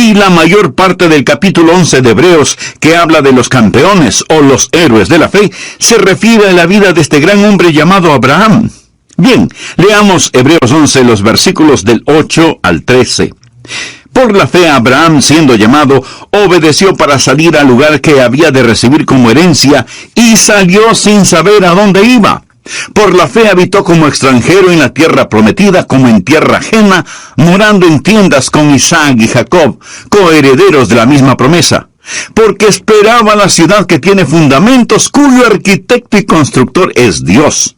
Y la mayor parte del capítulo 11 de Hebreos, que habla de los campeones o los héroes de la fe, se refiere a la vida de este gran hombre llamado Abraham. Bien, leamos Hebreos 11, los versículos del 8 al 13. Por la fe Abraham, siendo llamado, obedeció para salir al lugar que había de recibir como herencia, y salió sin saber a dónde iba. Por la fe habitó como extranjero en la tierra prometida, como en tierra ajena, morando en tiendas con Isaac y Jacob, coherederos de la misma promesa. Porque esperaba la ciudad que tiene fundamentos, cuyo arquitecto y constructor es Dios.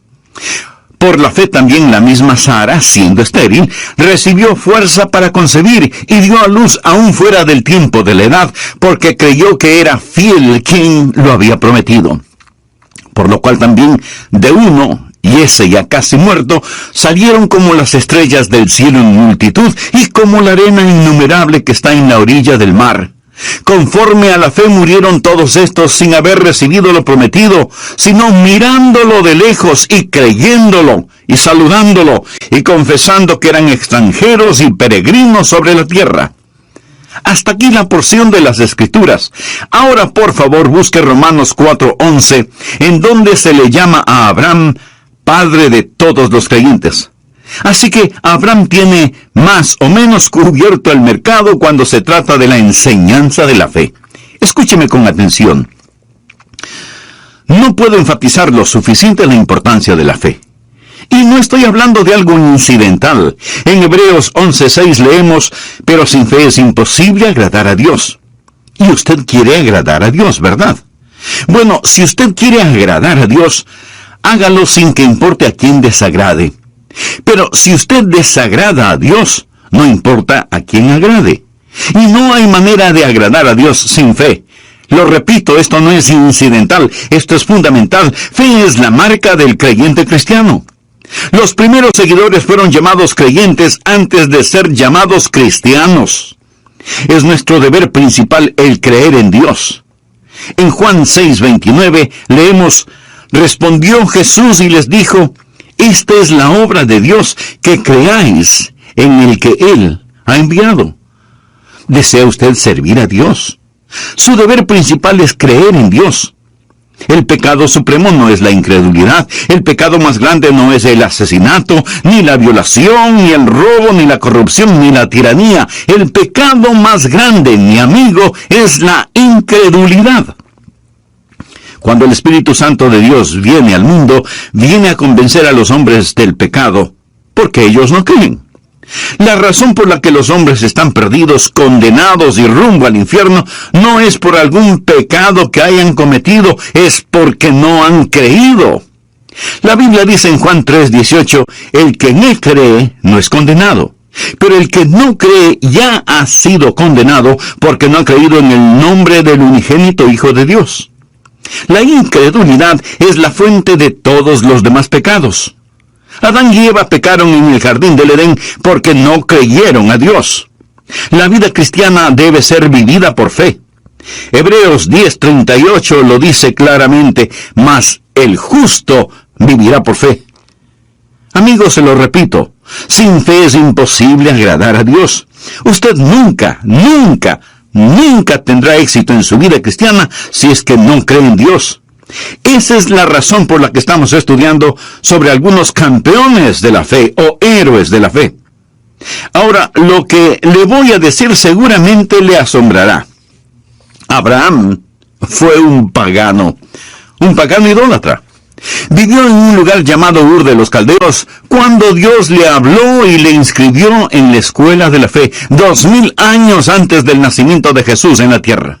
Por la fe también la misma Sara, siendo estéril, recibió fuerza para concebir y dio a luz aún fuera del tiempo de la edad, porque creyó que era fiel quien lo había prometido. Por lo cual también de uno, y ese ya casi muerto, salieron como las estrellas del cielo en multitud, y como la arena innumerable que está en la orilla del mar. Conforme a la fe murieron todos estos sin haber recibido lo prometido, sino mirándolo de lejos y creyéndolo, y saludándolo, y confesando que eran extranjeros y peregrinos sobre la tierra. Hasta aquí la porción de las Escrituras. Ahora, por favor, busque Romanos 4:11, en donde se le llama a Abraham padre de todos los creyentes. Así que Abraham tiene más o menos cubierto el mercado cuando se trata de la enseñanza de la fe. Escúcheme con atención. No puedo enfatizar lo suficiente la importancia de la fe. Y no estoy hablando de algo incidental. En Hebreos 11:6 leemos, pero sin fe es imposible agradar a Dios. Y usted quiere agradar a Dios, ¿verdad? Bueno, si usted quiere agradar a Dios, hágalo sin que importe a quién desagrade. Pero si usted desagrada a Dios, no importa a quién agrade. Y no hay manera de agradar a Dios sin fe. Lo repito, esto no es incidental, esto es fundamental. Fe es la marca del creyente cristiano. Los primeros seguidores fueron llamados creyentes antes de ser llamados cristianos. Es nuestro deber principal el creer en Dios. En Juan 6:29 leemos, respondió Jesús y les dijo, esta es la obra de Dios, que creáis en el que Él ha enviado. ¿Desea usted servir a Dios? Su deber principal es creer en Dios. El pecado supremo no es la incredulidad. El pecado más grande no es el asesinato, ni la violación, ni el robo, ni la corrupción, ni la tiranía. El pecado más grande, mi amigo, es la incredulidad. Cuando el Espíritu Santo de Dios viene al mundo, viene a convencer a los hombres del pecado, porque ellos no creen. La razón por la que los hombres están perdidos, condenados y rumbo al infierno, no es por algún pecado que hayan cometido, es porque no han creído. La Biblia dice en Juan 3:18, el que no cree no es condenado. Pero el que no cree ya ha sido condenado porque no ha creído en el nombre del unigénito Hijo de Dios. La incredulidad es la fuente de todos los demás pecados. Adán y Eva pecaron en el jardín del Edén porque no creyeron a Dios. La vida cristiana debe ser vivida por fe. Hebreos 10:38 lo dice claramente, mas el justo vivirá por fe. Amigos, se lo repito, sin fe es imposible agradar a Dios. Usted nunca tendrá éxito en su vida cristiana si es que no cree en Dios. Esa es la razón por la que estamos estudiando sobre algunos campeones de la fe o héroes de la fe. Ahora, lo que le voy a decir seguramente le asombrará. Abraham fue un pagano idólatra. Vivió en un lugar llamado Ur de los Caldeos cuando Dios le habló y le inscribió en la escuela de la fe, 2000 años antes del nacimiento de Jesús en la tierra.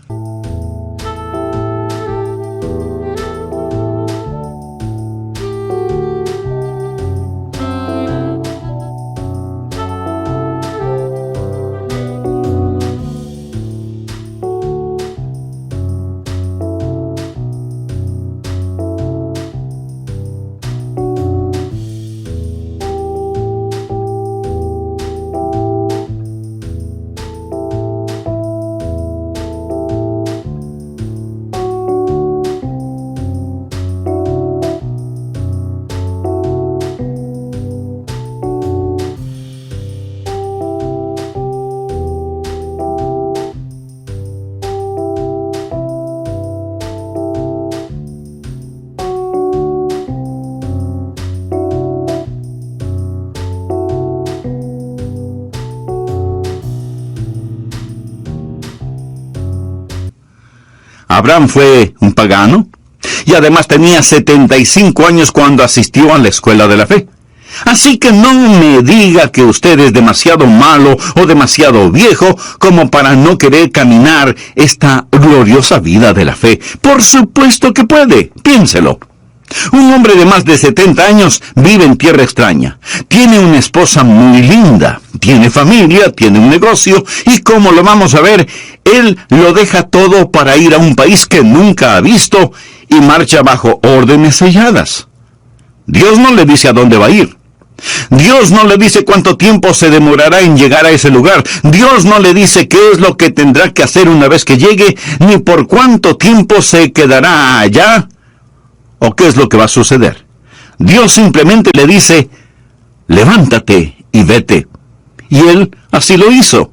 Abraham fue un pagano y además tenía 75 años cuando asistió a la escuela de la fe. Así que no me diga que usted es demasiado malo o demasiado viejo como para no querer caminar esta gloriosa vida de la fe. Por supuesto que puede, piénselo. Un hombre de más de 70 años vive en tierra extraña. Tiene una esposa muy linda, tiene familia, tiene un negocio y como lo vamos a ver, él lo deja todo para ir a un país que nunca ha visto y marcha bajo órdenes selladas. Dios no le dice a dónde va a ir. Dios no le dice cuánto tiempo se demorará en llegar a ese lugar. Dios no le dice qué es lo que tendrá que hacer una vez que llegue, ni por cuánto tiempo se quedará allá, o qué es lo que va a suceder. Dios simplemente le dice, levántate y vete. Y él así lo hizo,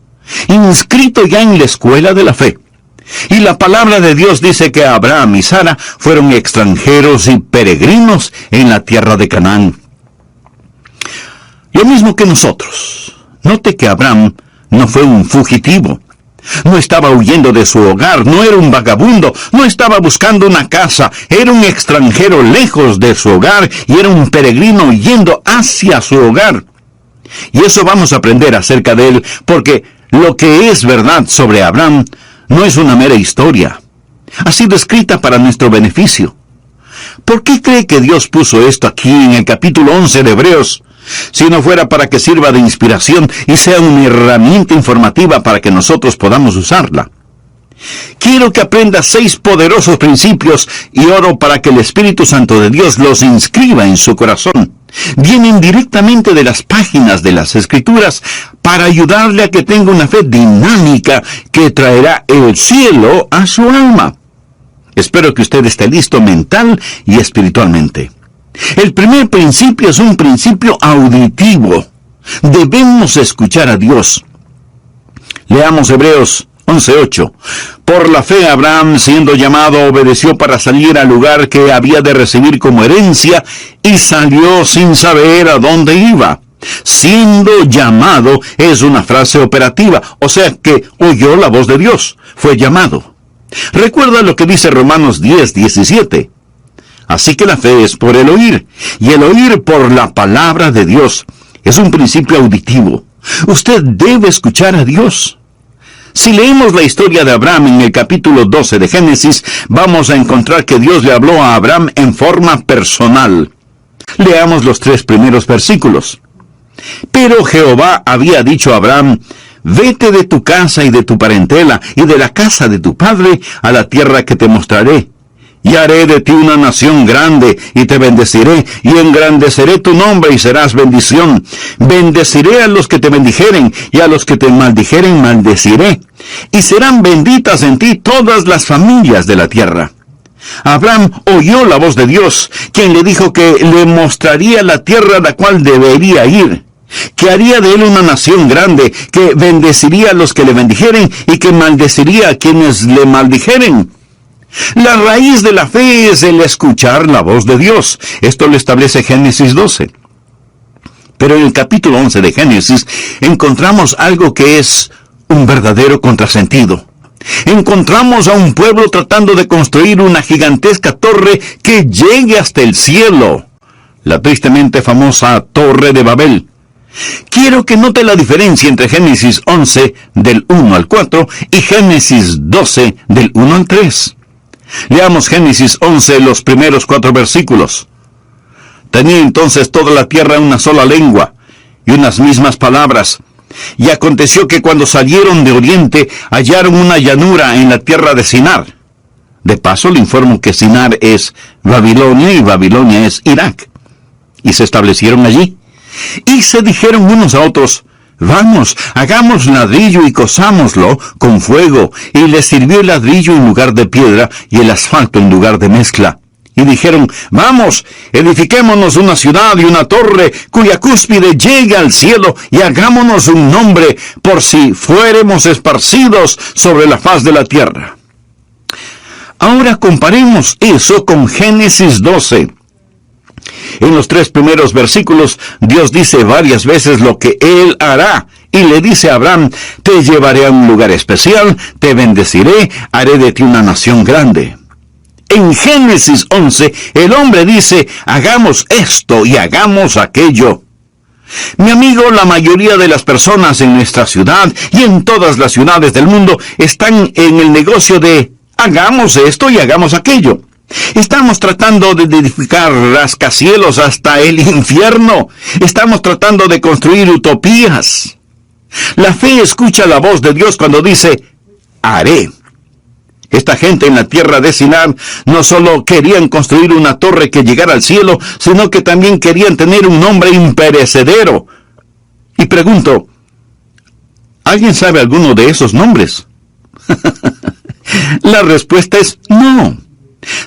inscrito ya en la escuela de la fe. Y la palabra de Dios dice que Abraham y Sara fueron extranjeros y peregrinos en la tierra de Canaán. Lo mismo que nosotros. Note que Abraham no fue un fugitivo. No estaba huyendo de su hogar, no era un vagabundo, no estaba buscando una casa, era un extranjero lejos de su hogar y era un peregrino yendo hacia su hogar. Y eso vamos a aprender acerca de él, porque lo que es verdad sobre Abraham no es una mera historia. Ha sido escrita para nuestro beneficio. ¿Por qué cree que Dios puso esto aquí en el capítulo 11 de Hebreos? Si no fuera para que sirva de inspiración y sea una herramienta informativa para que nosotros podamos usarla. Quiero que aprenda 6 poderosos principios y oro para que el Espíritu Santo de Dios los inscriba en su corazón. Vienen directamente de las páginas de las Escrituras para ayudarle a que tenga una fe dinámica que traerá el cielo a su alma. Espero que usted esté listo mental y espiritualmente. El primer principio es un principio auditivo. Debemos escuchar a Dios. Leamos Hebreos 11:8. Por la fe Abraham, siendo llamado, obedeció para salir al lugar que había de recibir como herencia y salió sin saber a dónde iba. Siendo llamado es una frase operativa, o sea que oyó la voz de Dios, fue llamado. Recuerda lo que dice Romanos 10:17. Así que la fe es por el oír, y el oír por la palabra de Dios. Es un principio auditivo. Usted debe escuchar a Dios. Si leemos la historia de Abraham en el capítulo 12 de Génesis, vamos a encontrar que Dios le habló a Abraham en forma personal. Leamos los 3 primeros versículos. Pero Jehová había dicho a Abraham, vete de tu casa y de tu parentela y de la casa de tu padre a la tierra que te mostraré. Y haré de ti una nación grande, y te bendeciré, y engrandeceré tu nombre, y serás bendición. Bendeciré a los que te bendijeren, y a los que te maldijeren maldeciré. Y serán benditas en ti todas las familias de la tierra. Abraham oyó la voz de Dios, quien le dijo que le mostraría la tierra a la cual debería ir, que haría de él una nación grande, que bendeciría a los que le bendijeren, y que maldeciría a quienes le maldijeren. La raíz de la fe es el escuchar la voz de Dios. Esto lo establece Génesis 12. Pero en el capítulo 11 de Génesis encontramos algo que es un verdadero contrasentido. Encontramos a un pueblo tratando de construir una gigantesca torre que llegue hasta el cielo. La tristemente famosa Torre de Babel. Quiero que note la diferencia entre Génesis 11 del 1 al 4 y Génesis 12 del 1 al 3. Leamos Génesis 11, los primeros 4 versículos. Tenía entonces toda la tierra una sola lengua, y unas mismas palabras. Y aconteció que cuando salieron de oriente, hallaron una llanura en la tierra de Sinar. De paso le informo que Sinar es Babilonia, y Babilonia es Irak. Y se establecieron allí. Y se dijeron unos a otros, vamos, hagamos ladrillo y cozámoslo con fuego. Y les sirvió el ladrillo en lugar de piedra y el asfalto en lugar de mezcla. Y dijeron, vamos, edifiquémonos una ciudad y una torre cuya cúspide llegue al cielo y hagámonos un nombre por si fuéremos esparcidos sobre la faz de la tierra. Ahora comparemos eso con Génesis 12. En los 3 primeros versículos, Dios dice varias veces lo que Él hará y le dice a Abraham: te llevaré a un lugar especial, te bendeciré, haré de ti una nación grande. En Génesis 11, el hombre dice: hagamos esto y hagamos aquello. Mi amigo, la mayoría de las personas en nuestra ciudad y en todas las ciudades del mundo están en el negocio de hagamos esto y hagamos aquello. Estamos tratando de edificar rascacielos hasta el infierno. Estamos tratando de construir utopías. La fe escucha la voz de Dios cuando dice: haré. Esta gente en la tierra de Sinar no solo querían construir una torre que llegara al cielo, sino que también querían tener un nombre imperecedero. Y pregunto, ¿alguien sabe alguno de esos nombres? La respuesta es no.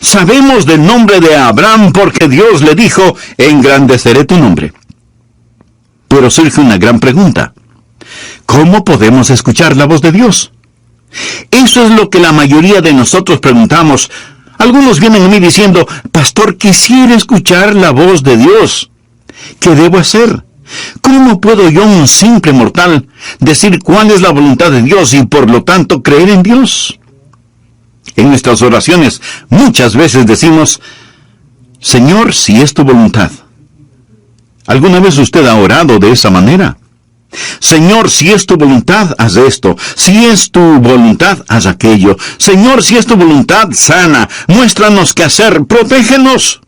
Sabemos del nombre de Abraham porque Dios le dijo: engrandeceré tu nombre. Pero surge una gran pregunta: ¿cómo podemos escuchar la voz de Dios? Eso es lo que la mayoría de nosotros preguntamos. Algunos vienen a mí diciendo: pastor, quisiera escuchar la voz de Dios. ¿Qué debo hacer? ¿Cómo puedo yo, un simple mortal, decir cuál es la voluntad de Dios y por lo tanto creer en Dios? En nuestras oraciones muchas veces decimos: Señor, si es tu voluntad. ¿Alguna vez usted ha orado de esa manera? Señor, si es tu voluntad, haz esto. Si es tu voluntad, haz aquello. Señor, si es tu voluntad, sana. Muéstranos qué hacer. Protégenos.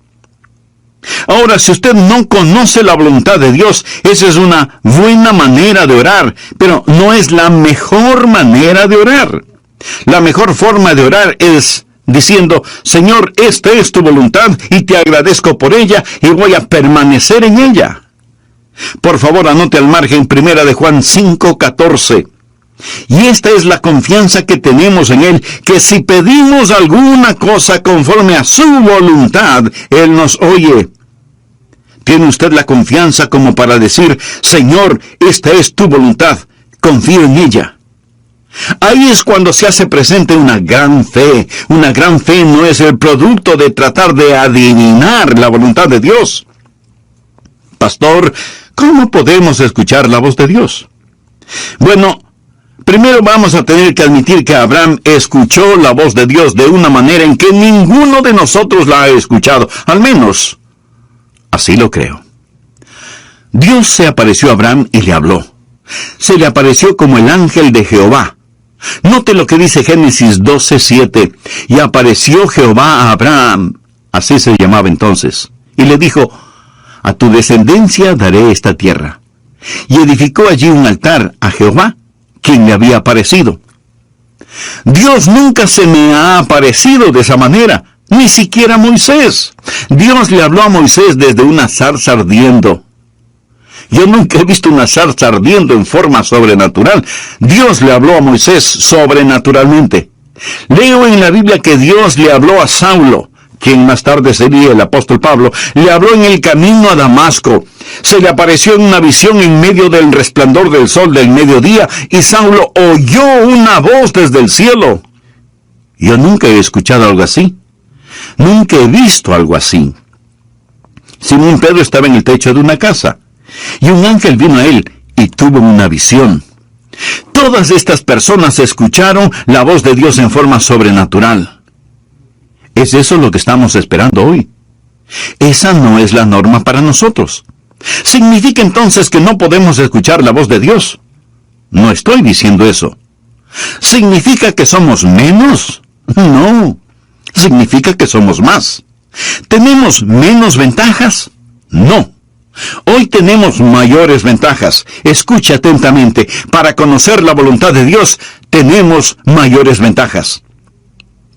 Ahora, si usted no conoce la voluntad de Dios, esa es una buena manera de orar, pero no es la mejor manera de orar. La mejor forma de orar es diciendo: Señor, esta es tu voluntad y te agradezco por ella y voy a permanecer en ella. Por favor, anote al margen 1 de Juan 5:14. Y esta es la confianza que tenemos en Él, que si pedimos alguna cosa conforme a su voluntad, Él nos oye. ¿Tiene usted la confianza como para decir: Señor, esta es tu voluntad, confío en ella? Ahí es cuando se hace presente una gran fe. Una gran fe no es el producto de tratar de adivinar la voluntad de Dios. Pastor, ¿cómo podemos escuchar la voz de Dios? Bueno, primero vamos a tener que admitir que Abraham escuchó la voz de Dios de una manera en que ninguno de nosotros la ha escuchado. Al menos, así lo creo. Dios se apareció a Abraham y le habló. Se le apareció como el ángel de Jehová. Note lo que dice Génesis 12:7. Y apareció Jehová a Abraham, así se llamaba entonces, y le dijo: a tu descendencia daré esta tierra. Y edificó allí un altar a Jehová, quien le había aparecido. Dios nunca se me ha aparecido de esa manera, ni siquiera a Moisés. Dios le habló a Moisés desde una zarza ardiendo. Yo nunca he visto una zarza ardiendo en forma sobrenatural. Dios le habló a Moisés sobrenaturalmente. Leo en la Biblia que Dios le habló a Saulo, quien más tarde sería el apóstol Pablo. Le habló en el camino a Damasco. Se le apareció en una visión en medio del resplandor del sol del mediodía, y Saulo oyó una voz desde el cielo. Yo nunca he escuchado algo así. Nunca he visto algo así. Simón Pedro estaba en el techo de una casa, y un ángel vino a él y tuvo una visión. Todas estas personas escucharon la voz de Dios en forma sobrenatural. ¿Es eso lo que estamos esperando hoy? Esa no es la norma para nosotros. ¿Significa entonces que no podemos escuchar la voz de Dios? No estoy diciendo eso. ¿Significa que somos menos? No. Significa que somos más. ¿Tenemos menos ventajas? No. Hoy tenemos mayores ventajas. Escuche atentamente. Para conocer la voluntad de Dios, tenemos mayores ventajas.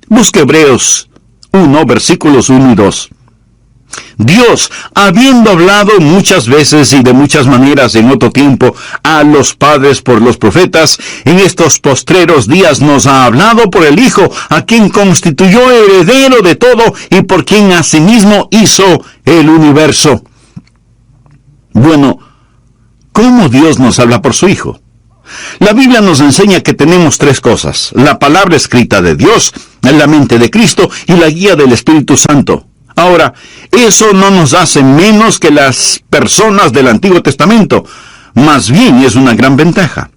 Busque Hebreos 1, versículos 1 y 2. Dios, habiendo hablado muchas veces y de muchas maneras en otro tiempo a los padres por los profetas, en estos postreros días nos ha hablado por el Hijo, a quien constituyó heredero de todo y por quien asimismo hizo el universo. Bueno, ¿cómo Dios nos habla por su Hijo? La Biblia nos enseña que tenemos tres cosas: la palabra escrita de Dios, la mente de Cristo y la guía del Espíritu Santo. Ahora, eso no nos hace menos que las personas del Antiguo Testamento. más bien es una gran ventaja.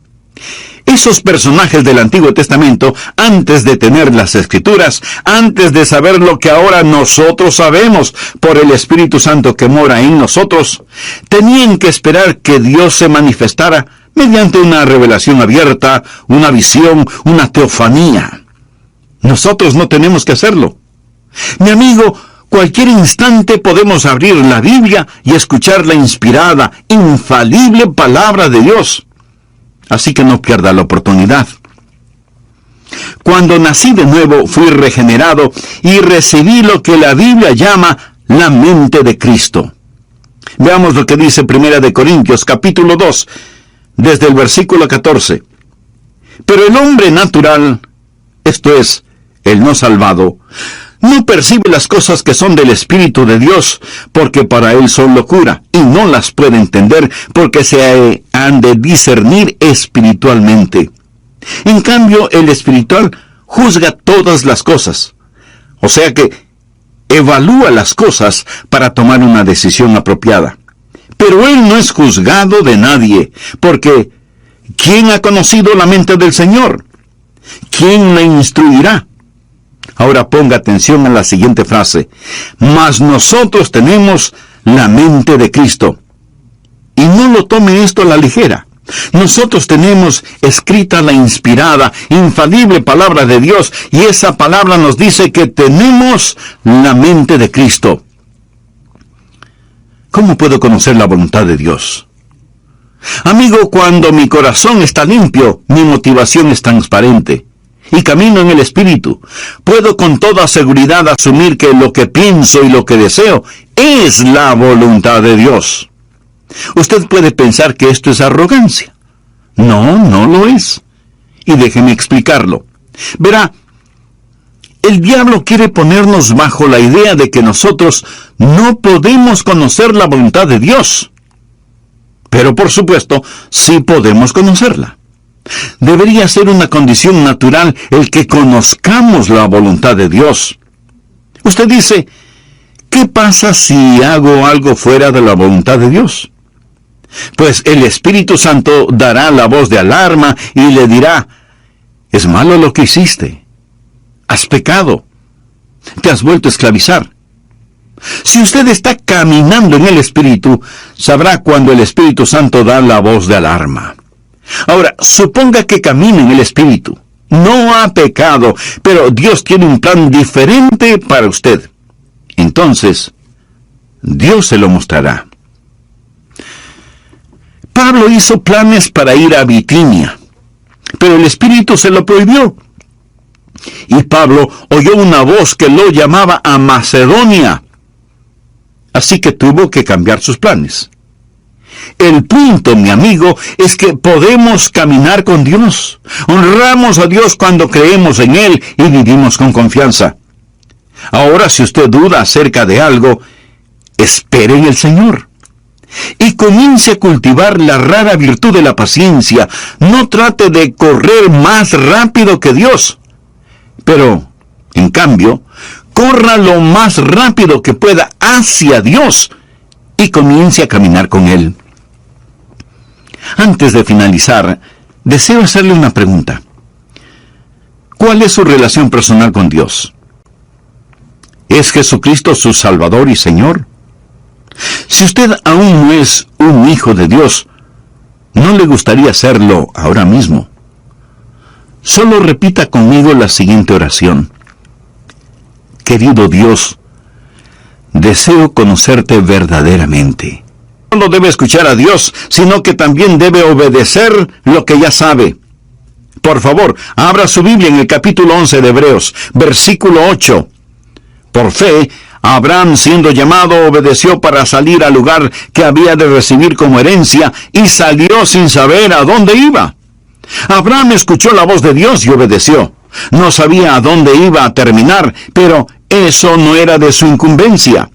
Esos personajes del Antiguo Testamento, antes de tener las Escrituras, antes de saber lo que ahora nosotros sabemos por el Espíritu Santo que mora en nosotros, tenían que esperar que Dios se manifestara mediante una revelación abierta, una visión, una teofanía. Nosotros no tenemos que hacerlo. Mi amigo, cualquier instante podemos abrir la Biblia y escuchar la inspirada, infalible palabra de Dios. Así que no pierda la oportunidad. Cuando nací de nuevo, fui regenerado y recibí lo que la Biblia llama la mente de Cristo. Veamos lo que dice 1 Corintios, capítulo 2, desde el versículo 14. Pero el hombre natural, esto es, el no salvado, no percibe las cosas que son del Espíritu de Dios, porque para él son locura, y no las puede entender, porque se han de discernir espiritualmente. En cambio, el espiritual juzga todas las cosas. O sea que evalúa las cosas para tomar una decisión apropiada. Pero él no es juzgado de nadie, porque ¿quién ha conocido la mente del Señor? ¿Quién la instruirá? Ahora ponga atención a la siguiente frase. Mas nosotros tenemos la mente de Cristo. Y no lo tome esto a la ligera. Nosotros tenemos escrita la inspirada, infalible palabra de Dios, y esa palabra nos dice que tenemos la mente de Cristo. ¿Cómo puedo conocer la voluntad de Dios? Amigo, cuando mi corazón está limpio, mi motivación es transparente. Y camino en el Espíritu, puedo con toda seguridad asumir que lo que pienso y lo que deseo es la voluntad de Dios. Usted puede pensar que esto es arrogancia. No, no lo es. Y déjeme explicarlo. Verá, el diablo quiere ponernos bajo la idea de que nosotros no podemos conocer la voluntad de Dios. Pero por supuesto, sí podemos conocerla. Debería ser una condición natural el que conozcamos la voluntad de Dios. Usted dice, ¿qué pasa si hago algo fuera de la voluntad de Dios? Pues el Espíritu Santo dará la voz de alarma y le dirá, es malo lo que hiciste. Has pecado. Te has vuelto a esclavizar. Si usted está caminando en el Espíritu, sabrá cuando el Espíritu Santo da la voz de alarma. Ahora, suponga que camina en el Espíritu. No ha pecado, pero Dios tiene un plan diferente para usted. Entonces, Dios se lo mostrará. Pablo hizo planes para ir a Bitinia, pero el Espíritu se lo prohibió. Y Pablo oyó una voz que lo llamaba a Macedonia. Así que tuvo que cambiar sus planes. El punto, mi amigo, es que podemos caminar con Dios. Honramos a Dios cuando creemos en Él y vivimos con confianza. Ahora, si usted duda acerca de algo, espere en el Señor. Y comience a cultivar la rara virtud de la paciencia. No trate de correr más rápido que Dios. Pero, en cambio, corra lo más rápido que pueda hacia Dios y comience a caminar con Él. Antes de finalizar, deseo hacerle una pregunta. ¿Cuál es su relación personal con Dios? ¿Es Jesucristo su Salvador y Señor? Si usted aún no es un hijo de Dios, ¿no le gustaría serlo ahora mismo? Solo repita conmigo la siguiente oración. Querido Dios, deseo conocerte verdaderamente. No solo debe escuchar a Dios, sino que también debe obedecer lo que ya sabe. Por favor, abra su Biblia en el capítulo 11 de Hebreos, versículo 8. Por fe, Abraham, siendo llamado, obedeció para salir al lugar que había de recibir como herencia, y salió sin saber a dónde iba. Abraham escuchó la voz de Dios y obedeció. No sabía a dónde iba a terminar, pero eso no era de su incumbencia.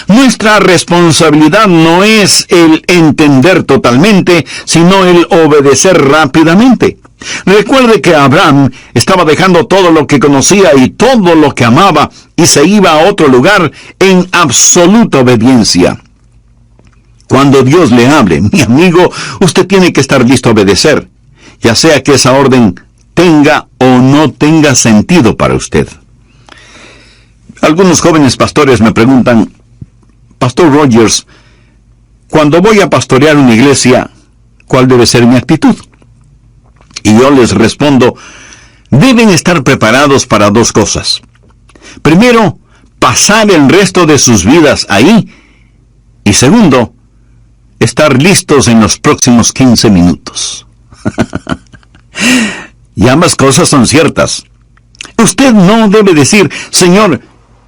Nuestra responsabilidad no es el entender totalmente, sino el obedecer rápidamente. Recuerde que Abraham estaba dejando todo lo que conocía y todo lo que amaba y se iba a otro lugar en absoluta obediencia. Cuando Dios le hable, mi amigo, usted tiene que estar listo a obedecer, ya sea que esa orden tenga o no tenga sentido para usted. Algunos jóvenes pastores me preguntan, Pastor Rogers, cuando voy a pastorear una iglesia, ¿cuál debe ser mi actitud? Y yo les respondo, deben estar preparados para dos cosas. Primero, pasar el resto de sus vidas ahí. Y segundo, estar listos en los próximos 15 minutos. Y ambas cosas son ciertas. Usted no debe decir, Señor,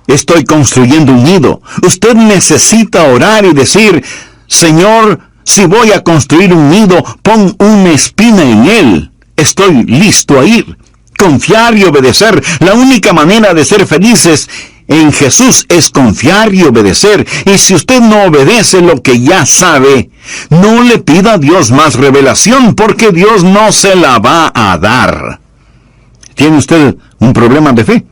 estoy construyendo un nido. Usted necesita orar y decir, Señor, si voy a construir un nido, pon una espina en él. Estoy listo a ir. Confiar y obedecer. La única manera de ser felices en Jesús es confiar y obedecer. Y si usted no obedece lo que ya sabe, no le pida a Dios más revelación, porque Dios no se la va a dar. ¿Tiene usted un problema de fe?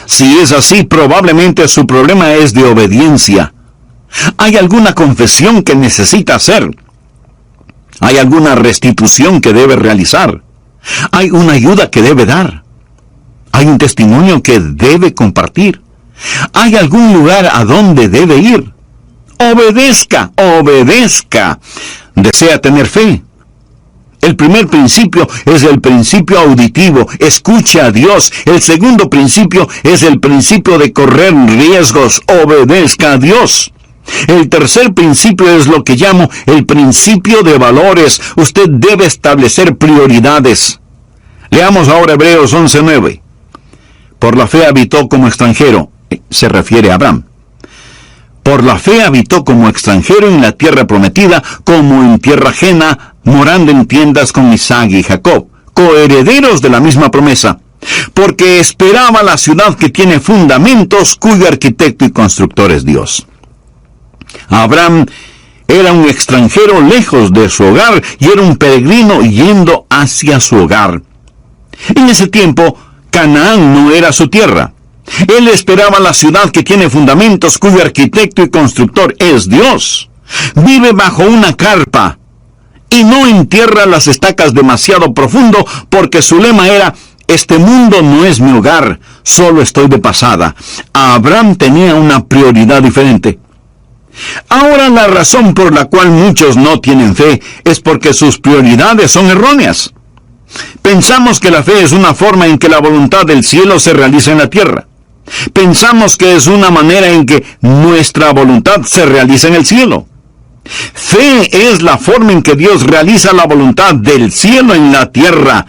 Si es así, probablemente su problema es de obediencia. ¿Hay alguna confesión que necesita hacer? ¿Hay alguna restitución que debe realizar? ¿Hay una ayuda que debe dar? ¿Hay un testimonio que debe compartir? ¿Hay algún lugar a donde debe ir? Obedezca, obedezca. ¿Desea tener fe? El primer principio es el principio auditivo. Escuche a Dios. El segundo principio es el principio de correr riesgos. Obedezca a Dios. El tercer principio es lo que llamo el principio de valores. Usted debe establecer prioridades. Leamos ahora Hebreos 11:9. Por la fe habitó como extranjero. Se refiere a Abraham. Por la fe habitó como extranjero en la tierra prometida, como en tierra ajena, morando en tiendas con Isaac y Jacob, coherederos de la misma promesa, porque esperaba la ciudad que tiene fundamentos, cuyo arquitecto y constructor es Dios. Abraham era un extranjero lejos de su hogar y era un peregrino yendo hacia su hogar. En ese tiempo, Canaán no era su tierra. Él esperaba la ciudad que tiene fundamentos, cuyo arquitecto y constructor es Dios. Vive bajo una carpa y no entierra las estacas demasiado profundo, porque su lema era, este mundo no es mi hogar, solo estoy de pasada. Abraham tenía una prioridad diferente. Ahora la razón por la cual muchos no tienen fe es porque sus prioridades son erróneas. Pensamos que la fe es una forma en que la voluntad del cielo se realiza en la tierra. Pensamos que es una manera en que nuestra voluntad se realiza en el cielo. Fe es la forma en que Dios realiza la voluntad del cielo en la tierra.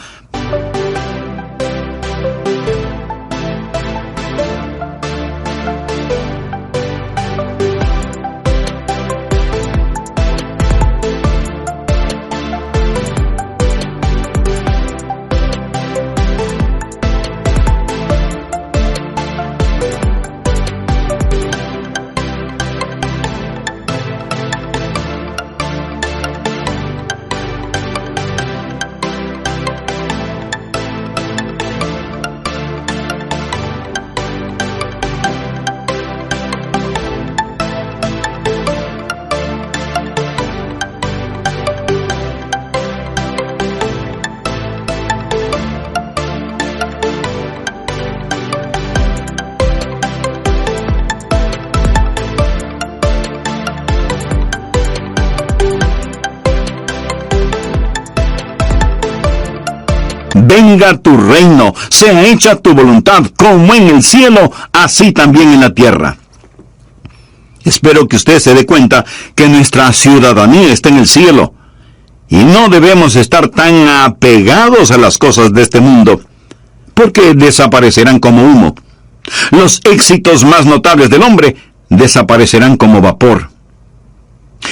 Venga tu reino, sea hecha tu voluntad, como en el cielo, así también en la tierra. Espero que usted se dé cuenta que nuestra ciudadanía está en el cielo, y no debemos estar tan apegados a las cosas de este mundo, porque desaparecerán como humo. Los éxitos más notables del hombre desaparecerán como vapor.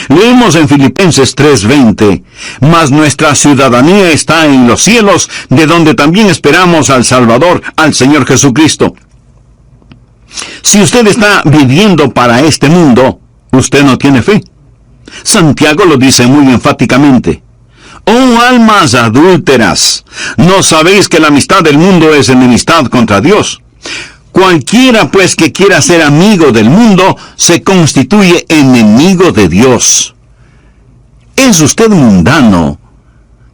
Leemos en Filipenses 3:20, mas nuestra ciudadanía está en los cielos, de donde también esperamos al Salvador, al Señor Jesucristo. Si usted está viviendo para este mundo, usted no tiene fe. Santiago lo dice muy enfáticamente. Oh almas adúlteras, ¿no sabéis que la amistad del mundo es enemistad contra Dios? Cualquiera pues que quiera ser amigo del mundo, se constituye enemigo de Dios. ¿Es usted mundano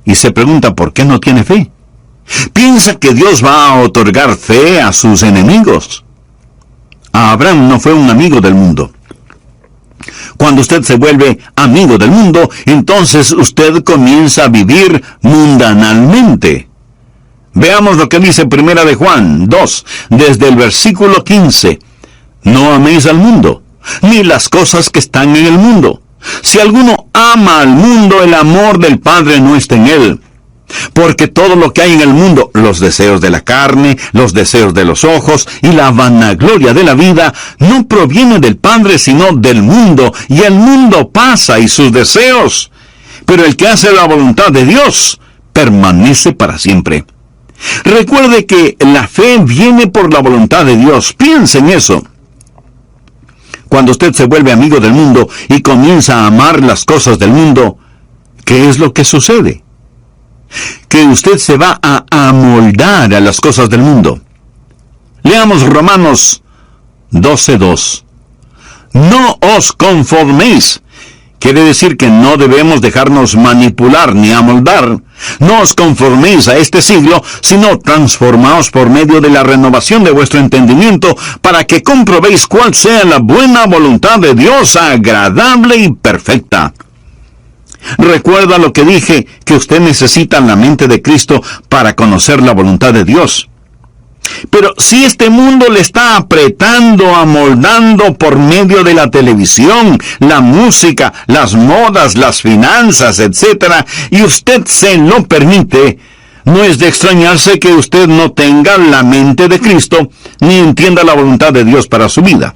y se pregunta por qué no tiene fe? ¿Piensa que Dios va a otorgar fe a sus enemigos? Abraham no fue un amigo del mundo. Cuando usted se vuelve amigo del mundo, entonces usted comienza a vivir mundanalmente. Veamos lo que dice 1 de Juan 2, desde el versículo 15. No améis al mundo, ni las cosas que están en el mundo. Si alguno ama al mundo, el amor del Padre no está en él. Porque todo lo que hay en el mundo, los deseos de la carne, los deseos de los ojos y la vanagloria de la vida, no proviene del Padre sino del mundo, y el mundo pasa y sus deseos. Pero el que hace la voluntad de Dios permanece para siempre. Recuerde que la fe viene por la voluntad de Dios. Piense en eso. Cuando usted se vuelve amigo del mundo y comienza a amar las cosas del mundo, ¿qué es lo que sucede? Que usted se va a amoldar a las cosas del mundo. Leamos Romanos 12:2. No os conforméis. Quiere decir que no debemos dejarnos manipular ni amoldar. No os conforméis a este siglo, sino transformaos por medio de la renovación de vuestro entendimiento, para que comprobéis cuál sea la buena voluntad de Dios, agradable y perfecta. Recuerda lo que dije, que usted necesita la mente de Cristo para conocer la voluntad de Dios. Pero si este mundo le está apretando, amoldando por medio de la televisión, la música, las modas, las finanzas, etc., y usted se lo permite, no es de extrañarse que usted no tenga la mente de Cristo, ni entienda la voluntad de Dios para su vida.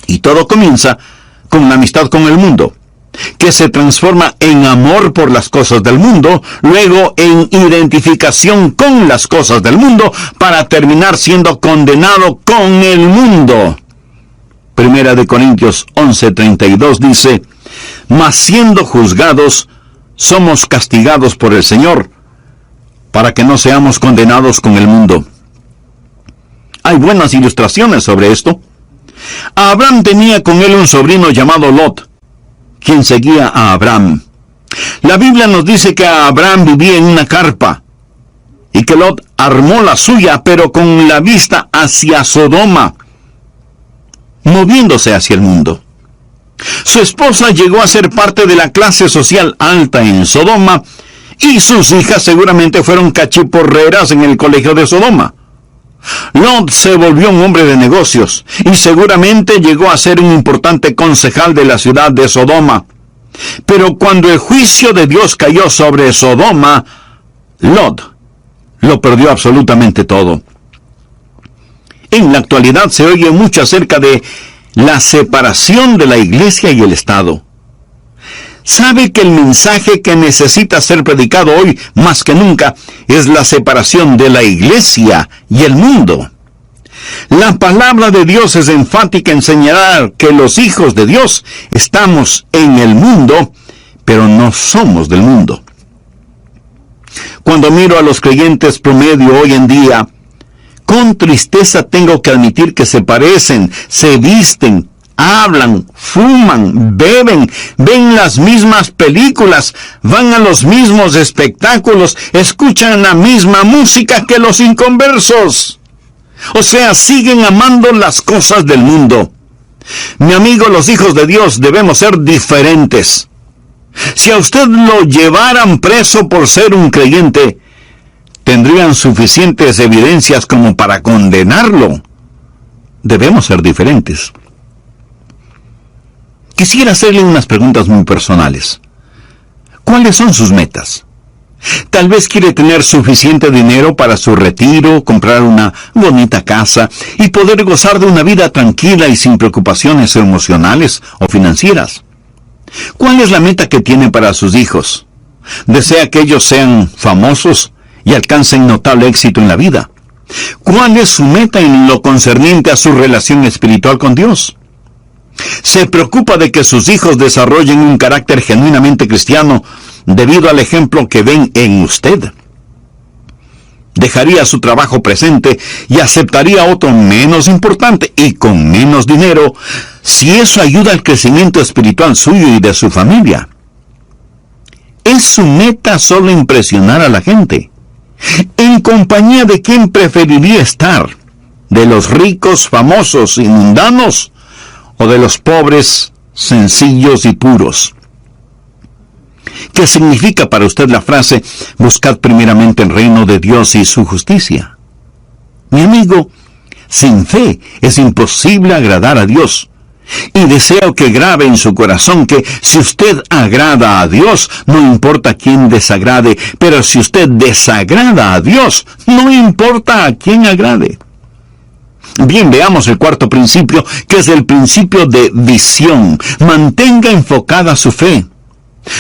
Y todo comienza con la amistad con el mundo, que se transforma en amor por las cosas del mundo, luego en identificación con las cosas del mundo, para terminar siendo condenado con el mundo. 1 Corintios 11:32 dice: mas siendo juzgados, somos castigados por el Señor, para que no seamos condenados con el mundo. Hay buenas ilustraciones sobre esto. Abraham tenía con él un sobrino llamado Lot, quien seguía a Abraham. La Biblia nos dice que Abraham vivía en una carpa y que Lot armó la suya, pero con la vista hacia Sodoma, moviéndose hacia el mundo. Su esposa llegó a ser parte de la clase social alta en Sodoma, y sus hijas seguramente fueron cachiporreras en el colegio de Sodoma. Lot se volvió un hombre de negocios y seguramente llegó a ser un importante concejal de la ciudad de Sodoma. Pero cuando el juicio de Dios cayó sobre Sodoma, Lot lo perdió absolutamente todo. En la actualidad se oye mucho acerca de la separación de la iglesia y el Estado. ¿Sabe que el mensaje que necesita ser predicado hoy más que nunca es la separación de la iglesia y el mundo? La palabra de Dios es enfática en señalar que los hijos de Dios estamos en el mundo, pero no somos del mundo. Cuando miro a los creyentes promedio hoy en día, con tristeza tengo que admitir que se parecen, se visten, hablan, fuman, beben, ven las mismas películas, van a los mismos espectáculos, escuchan la misma música que los inconversos. O sea, siguen amando las cosas del mundo. Mi amigo, los hijos de Dios debemos ser diferentes. Si a usted lo llevaran preso por ser un creyente, tendrían suficientes evidencias como para condenarlo. Debemos ser diferentes. Quisiera hacerle unas preguntas muy personales. ¿Cuáles son sus metas? Tal vez quiere tener suficiente dinero para su retiro, comprar una bonita casa y poder gozar de una vida tranquila y sin preocupaciones emocionales o financieras. ¿Cuál es la meta que tiene para sus hijos? ¿Desea que ellos sean famosos y alcancen notable éxito en la vida? ¿Cuál es su meta en lo concerniente a su relación espiritual con Dios? ¿Se preocupa de que sus hijos desarrollen un carácter genuinamente cristiano debido al ejemplo que ven en usted? ¿Dejaría su trabajo presente y aceptaría otro menos importante y con menos dinero si eso ayuda al crecimiento espiritual suyo y de su familia? ¿Es su meta solo impresionar a la gente? ¿En compañía de quién preferiría estar? ¿De los ricos, famosos y mundanos? ¿O de los pobres, sencillos y puros? ¿Qué significa para usted la frase, buscad primeramente el reino de Dios y su justicia? Mi amigo, sin fe es imposible agradar a Dios. Y deseo que grabe en su corazón que si usted agrada a Dios, no importa quién desagrade, pero si usted desagrada a Dios, no importa a quién agrade. Bien, veamos el cuarto principio, que es el principio de visión. Mantenga enfocada su fe.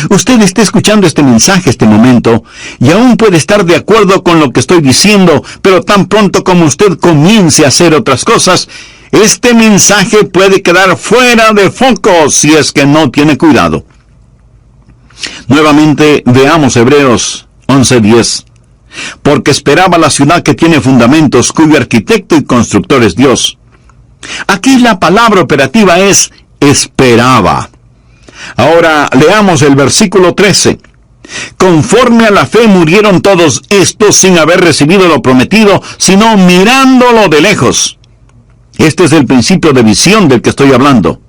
Usted está escuchando este mensaje, este momento, y aún puede estar de acuerdo con lo que estoy diciendo, pero tan pronto como usted comience a hacer otras cosas, este mensaje puede quedar fuera de foco si es que no tiene cuidado. Nuevamente veamos Hebreos 11:10. Porque esperaba la ciudad que tiene fundamentos, cuyo arquitecto y constructor es Dios. Aquí la palabra operativa es esperaba. Ahora leamos el versículo 13. Conforme a la fe murieron todos estos sin haber recibido lo prometido, sino mirándolo de lejos. Este es el principio de visión del que estoy hablando.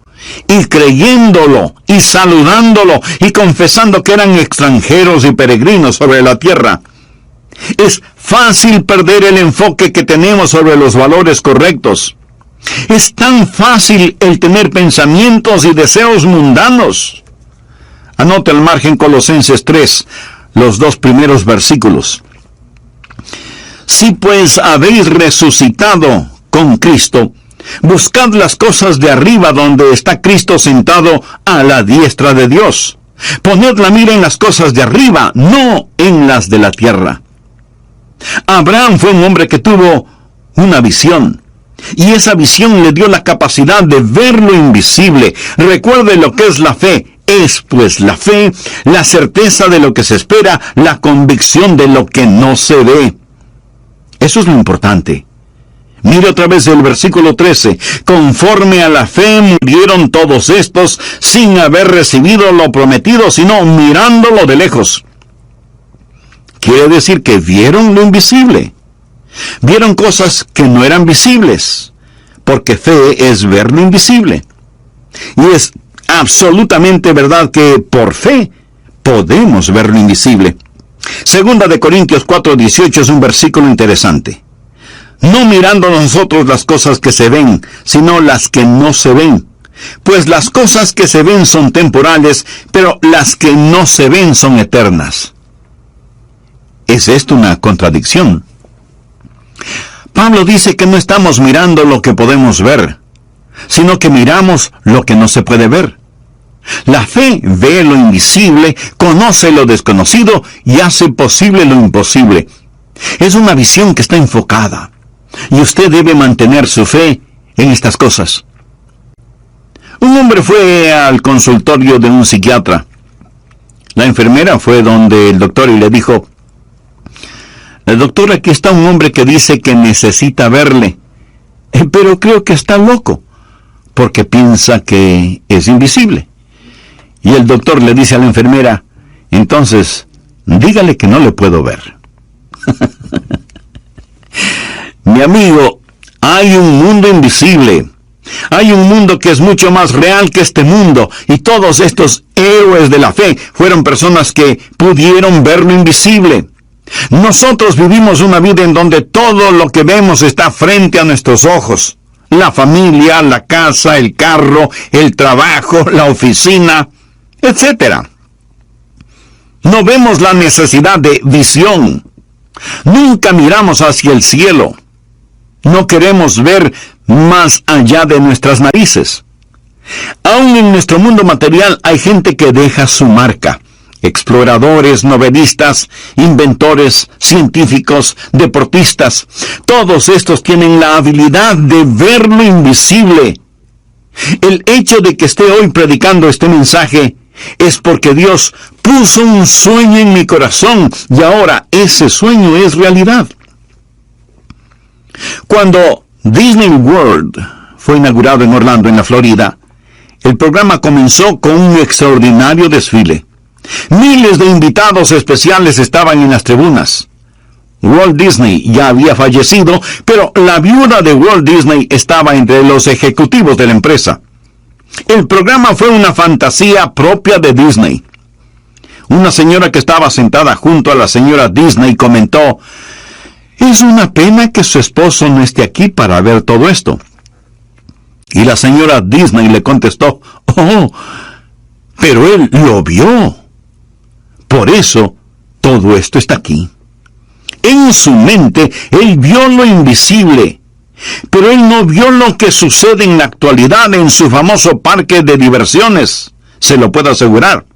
Y creyéndolo, y saludándolo, y confesando que eran extranjeros y peregrinos sobre la tierra. Es fácil perder el enfoque que tenemos sobre los valores correctos. Es tan fácil el tener pensamientos y deseos mundanos. Anote al margen Colosenses 3, los 2 primeros versículos. Si pues habéis resucitado con Cristo, buscad las cosas de arriba donde está Cristo sentado a la diestra de Dios. Poned la mira en las cosas de arriba, no en las de la tierra. Abraham fue un hombre que tuvo una visión. Y esa visión le dio la capacidad de ver lo invisible. Recuerde lo que es la fe. Es pues la fe, la certeza de lo que se espera, la convicción de lo que no se ve. Eso es lo importante. Mire otra vez el versículo 13. Conforme a la fe murieron todos estos sin haber recibido lo prometido, sino mirándolo de lejos. Quiere decir que vieron lo invisible. Vieron cosas que no eran visibles, porque fe es ver lo invisible. Y es absolutamente verdad que por fe podemos ver lo invisible. Segunda de Corintios 4:18 es un versículo interesante. No mirando nosotros las cosas que se ven, sino las que no se ven. Pues las cosas que se ven son temporales, pero las que no se ven son eternas. ¿Es esto una contradicción? Pablo dice que no estamos mirando lo que podemos ver, sino que miramos lo que no se puede ver. La fe ve lo invisible, conoce lo desconocido y hace posible lo imposible. Es una visión que está enfocada, y usted debe mantener su fe en estas cosas. Un hombre fue al consultorio de un psiquiatra. La enfermera fue donde el doctor y le dijo: doctor, aquí está un hombre que dice que necesita verle, pero creo que está loco, porque piensa que es invisible. Y el doctor le dice a la enfermera: entonces, dígale que no le puedo ver. Mi amigo, hay un mundo invisible. Hay un mundo que es mucho más real que este mundo, y todos estos héroes de la fe fueron personas que pudieron ver lo invisible. Nosotros vivimos una vida en donde todo lo que vemos está frente a nuestros ojos. La familia, la casa, el carro, el trabajo, la oficina, etc. No vemos la necesidad de visión. Nunca miramos hacia el cielo. No queremos ver más allá de nuestras narices. Aún en nuestro mundo material hay gente que deja su marca. Exploradores, novelistas, inventores, científicos, deportistas. Todos estos tienen la habilidad de ver lo invisible. El hecho de que esté hoy predicando este mensaje es porque Dios puso un sueño en mi corazón y ahora ese sueño es realidad. Cuando Disney World fue inaugurado en Orlando, en la Florida, el programa comenzó con un extraordinario desfile. Miles de invitados especiales estaban en las tribunas. Walt Disney ya había fallecido, pero la viuda de Walt Disney estaba entre los ejecutivos de la empresa. El programa fue una fantasía propia de Disney. Una señora que estaba sentada junto a la señora Disney comentó: «Es una pena que su esposo no esté aquí para ver todo esto». Y la señora Disney le contestó: «Oh, pero él lo vio. Por eso todo esto está aquí». En su mente, él vio lo invisible, pero él no vio lo que sucede en la actualidad en su famoso parque de diversiones, se lo puedo asegurar.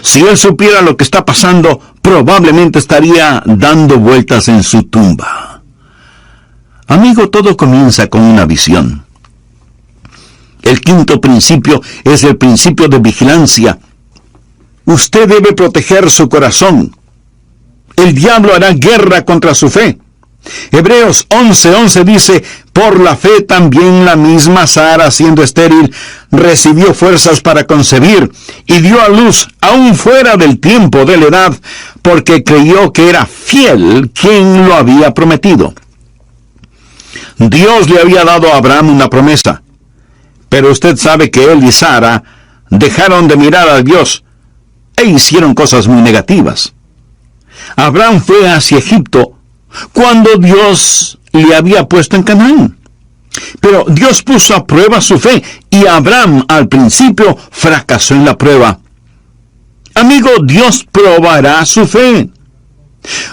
Si él supiera lo que está pasando, probablemente estaría dando vueltas en su tumba. Amigo, todo comienza con una visión. El quinto principio es el principio de vigilancia. Usted debe proteger su corazón. El diablo hará guerra contra su fe. Hebreos 11:11 dice: «Por la fe también la misma Sara, siendo estéril, recibió fuerzas para concebir, y dio a luz aún fuera del tiempo de la edad, porque creyó que era fiel quien lo había prometido». Dios le había dado a Abraham una promesa, pero usted sabe que él y Sara dejaron de mirar a Dios e hicieron cosas muy negativas. Abraham fue hacia Egipto cuando Dios le había puesto en Canaán. Pero Dios puso a prueba su fe y Abraham al principio fracasó en la prueba. Amigo, Dios probará su fe.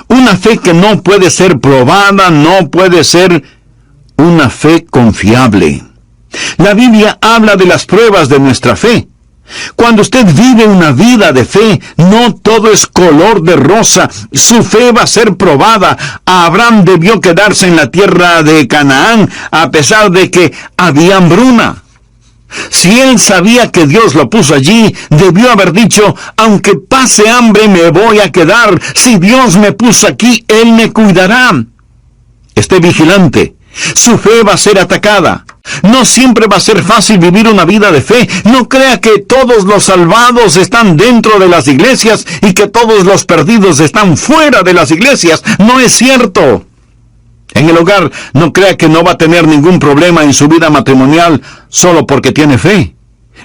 Una fe que no puede ser probada no puede ser una fe confiable. La Biblia habla de las pruebas de nuestra fe. Cuando usted vive una vida de fe, no todo es color de rosa. Su fe va a ser probada. Abraham debió quedarse en la tierra de Canaán a pesar de que había hambruna. Si él sabía que Dios lo puso allí, debió haber dicho: «Aunque pase hambre, me voy a quedar. Si Dios me puso aquí, Él me cuidará». Esté vigilante. Su fe va a ser atacada. No siempre va a ser fácil vivir una vida de fe. No crea que todos los salvados están dentro de las iglesias y que todos los perdidos están fuera de las iglesias. No es cierto. En el hogar, no crea que no va a tener ningún problema en su vida matrimonial solo porque tiene fe.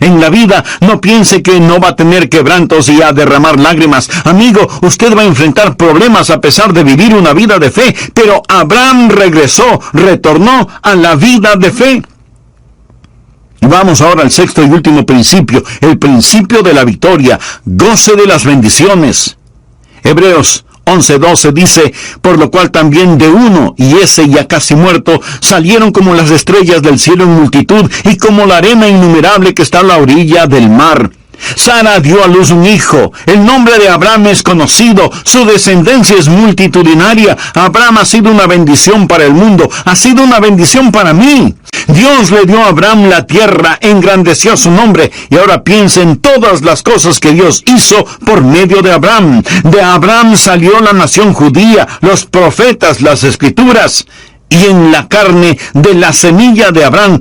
En la vida, no piense que no va a tener quebrantos y a derramar lágrimas. Amigo, usted va a enfrentar problemas a pesar de vivir una vida de fe. Pero Abraham retornó a la vida de fe. Vamos ahora al sexto y último principio, el principio de la victoria. Goce de las bendiciones. Hebreos 11:12 dice: «Por lo cual también de uno, y ese ya casi muerto, salieron como las estrellas del cielo en multitud, y como la arena innumerable que está a la orilla del mar». Sara dio a luz un hijo. El nombre de Abraham es conocido. Su descendencia es multitudinaria. Abraham ha sido una bendición para el mundo. Ha sido una bendición para mí. Dios le dio a Abraham la tierra, engrandeció su nombre. Y ahora piensa en todas las cosas que Dios hizo por medio de Abraham. De Abraham salió la nación judía, los profetas, las escrituras. Y en la carne de la semilla de Abraham